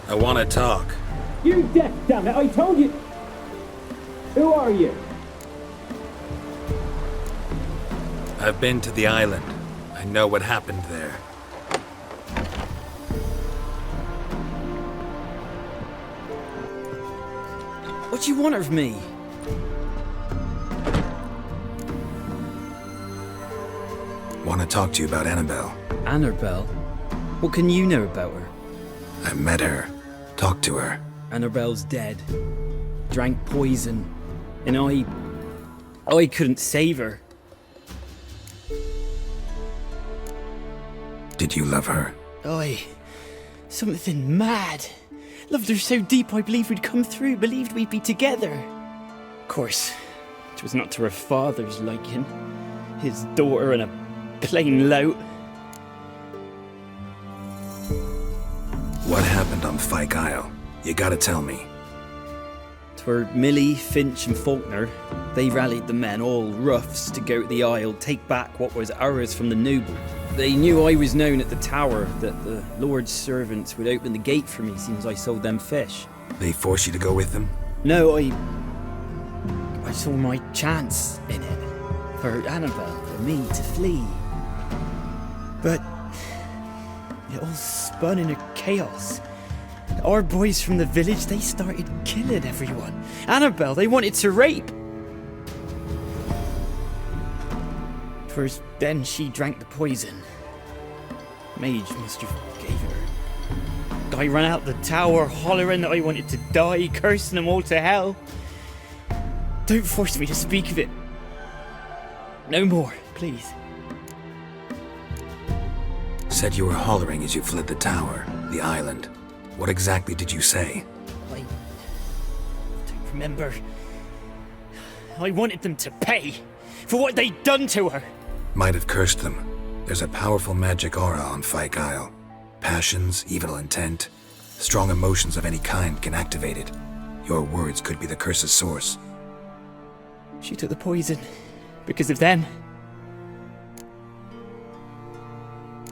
I want to talk. You deaf, damn it! I told you! Who are you? I've been to the island. I know what happened there. What do you want of me? Want to talk to you about Annabelle. Annabelle? What can you know about her? I met her. Talked to her. Annabelle's dead. Drank poison. And I couldn't save her. Did you love her? Something mad. Loved her so deep I believed we'd come through, believed we'd be together. Of course, it was not to her father's liking. His daughter and a plain lout. What happened on Fyke Isle? You gotta tell me. 'Twere Millie, Finch and Faulkner. They rallied the men, all roughs, to go to the Isle, take back what was ours from the noble. They knew I was known at the tower, that the Lord's servants would open the gate for me since I sold them fish. They forced you to go with them? No, I saw my chance in it. For Annabelle, for me to flee. But it all spun in a chaos. Our boys from the village, they started killing everyone. Annabelle, they wanted to rape. First, then she drank the poison. Mage must have gave it her. I ran out the tower, hollering that I wanted to die, cursing them all to hell. Don't force me to speak of it. No more, please. Said you were hollering as you fled the tower, the island. What exactly did you say? I don't remember. I wanted them to pay for what they'd done to her. Might have cursed them. There's a powerful magic aura on Fyke Isle. Passions, evil intent, strong emotions of any kind can activate it. Your words could be the curse's source. She took the poison because of them.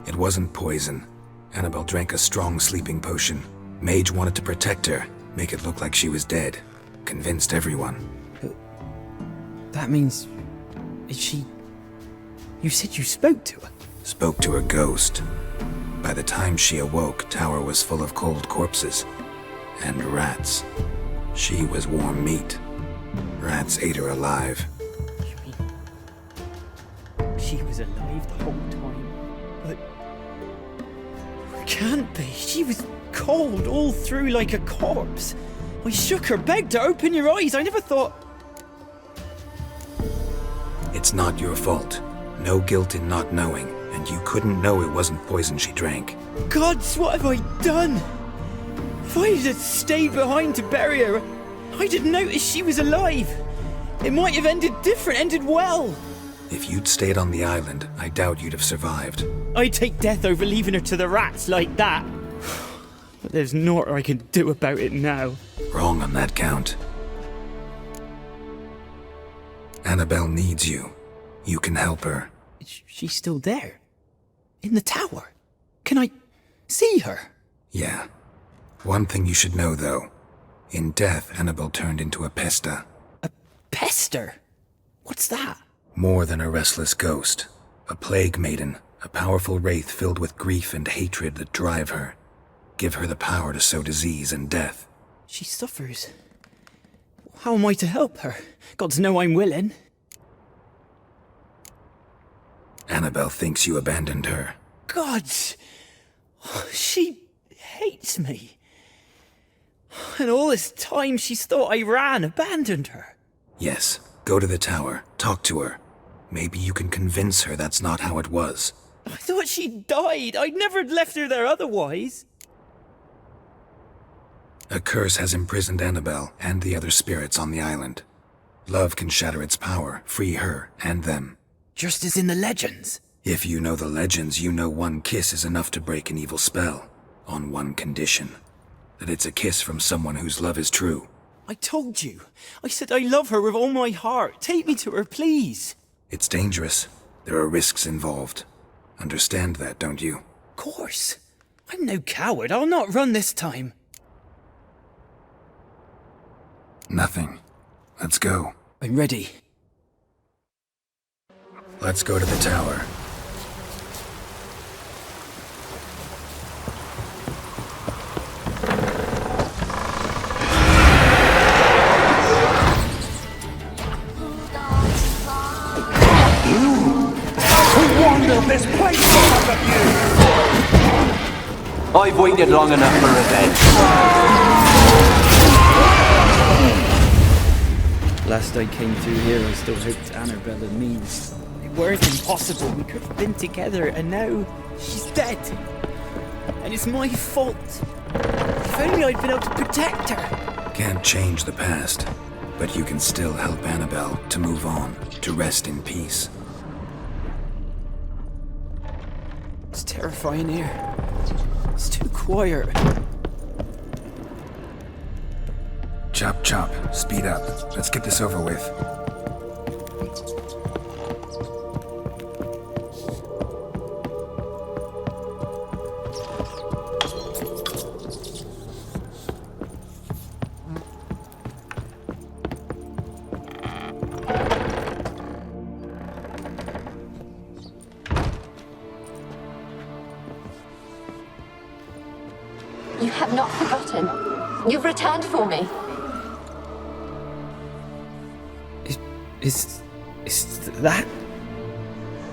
It wasn't poison. Annabelle drank a strong sleeping potion. Mage wanted to protect her, make it look like she was dead. Convinced everyone. That means... is she... You said you spoke to her? Spoke to her ghost. By the time she awoke, tower was full of cold corpses. And rats. She was warm meat. Rats ate her alive. You mean... she was alive the whole time? But... it can't be. She was cold all through like a corpse. I shook her, begged her, open your eyes. I never thought... It's not your fault. No guilt in not knowing, and you couldn't know it wasn't poison she drank. Gods, what have I done? If I had stayed behind to bury her, I didn't notice she was alive. It might have ended different, ended well. If you'd stayed on the island, I doubt you'd have survived. I'd take death over leaving her to the rats like that. But there's naught I can do about it now. Wrong on that count. Annabelle needs you. You can help her. She's still there? In the tower? Can I see her? Yeah. One thing you should know, though. In death, Annabelle turned into a pesta. A pester? What's that? More than a restless ghost. A plague maiden. A powerful wraith filled with grief and hatred that drive her. Give her the power to sow disease and death. She suffers. How am I to help her? Gods know I'm willing. Annabelle thinks you abandoned her. Gods! She hates me. And all this time she's thought I abandoned her. Yes, go to the tower, talk to her. Maybe you can convince her that's not how it was. I thought she died. I'd never left her there otherwise. A curse has imprisoned Annabelle and the other spirits on the island. Love can shatter its power, free her and them. Just as in the legends. If you know the legends, you know one kiss is enough to break an evil spell. On one condition. That it's a kiss from someone whose love is true. I told you. I said I love her with all my heart. Take me to her, please. It's dangerous. There are risks involved. Understand that, don't you? Of course. I'm no coward. I'll not run this time. Nothing. Let's go. I'm ready. Let's go to the tower. This place because of you! I've waited long enough for revenge. Last I came through here, I still hoped Annabelle and me weren't impossible. We could have been together, and now she's dead. And it's my fault. If only I'd been able to protect her. Can't change the past, but you can still help Annabelle to move on, to rest in peace. It's terrifying here. It's too quiet. Chop, chop. Speed up. Let's get this over with. You have not forgotten. You've returned for me. Is that?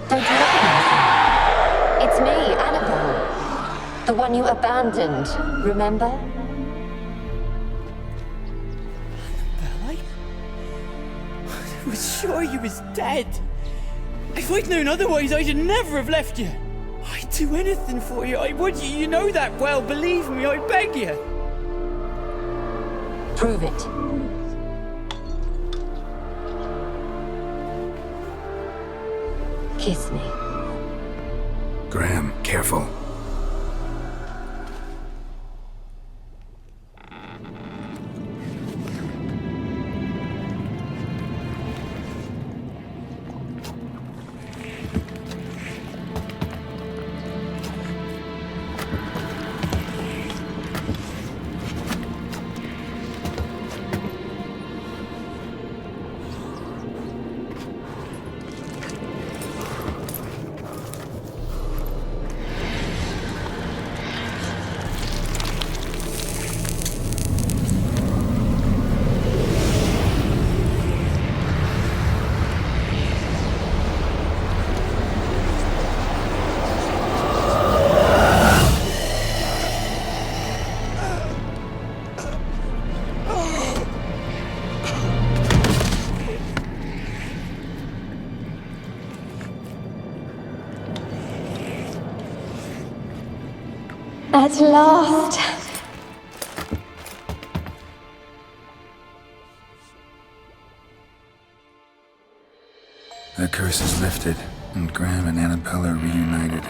Don't you recognize me? It's me, Annabelle. The one you abandoned, remember? I was sure you was dead. If I'd known otherwise, I'd never have left you. I'd do anything for you. I would. You know that well. Believe me, I beg you. Prove it. Kiss me. Graham, careful. At last. The curse is lifted, and Graham and Annabelle are reunited.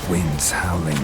Winds howling.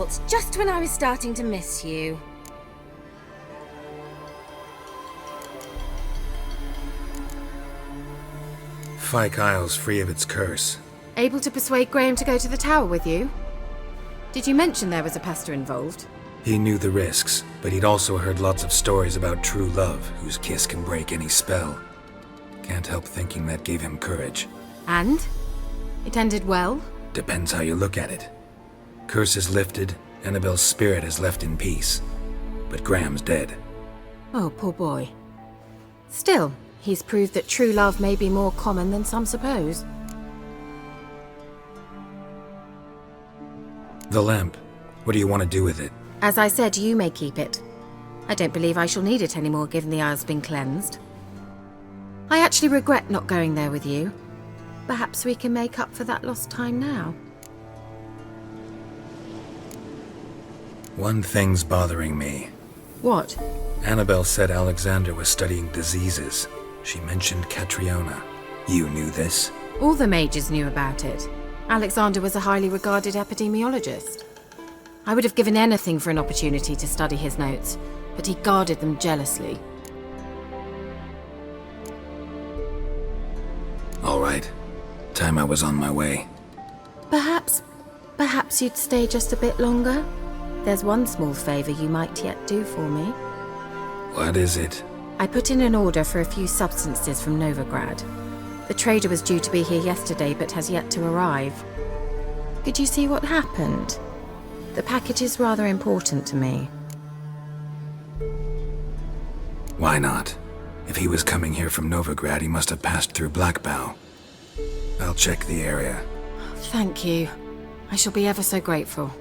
Geralt, just when I was starting to miss you. Fyke Isle's free of its curse. Able to persuade Graham to go to the tower with you? Did you mention there was a pester involved? He knew the risks, but he'd also heard lots of stories about true love, whose kiss can break any spell. Can't help thinking that gave him courage. And? It ended well? Depends how you look at it. Curse is lifted, Annabelle's spirit is left in peace. But Graham's dead. Oh, poor boy. Still, he's proved that true love may be more common than some suppose. The lamp. What do you want to do with it? As I said, you may keep it. I don't believe I shall need it anymore given the Isle's been cleansed. I actually regret not going there with you. Perhaps we can make up for that lost time now. One thing's bothering me. What? Annabelle said Alexander was studying diseases. She mentioned Catriona. You knew this? All the mages knew about it. Alexander was a highly regarded epidemiologist. I would have given anything for an opportunity to study his notes, but he guarded them jealously. All right. Time I was on my way. Perhaps you'd stay just a bit longer? There's one small favor you might yet do for me. What is it? I put in an order for a few substances from Novigrad. The trader was due to be here yesterday, but has yet to arrive. Could you see what happened? The package is rather important to me. Why not? If he was coming here from Novigrad, he must have passed through Blackbow. I'll check the area. Thank you. I shall be ever so grateful.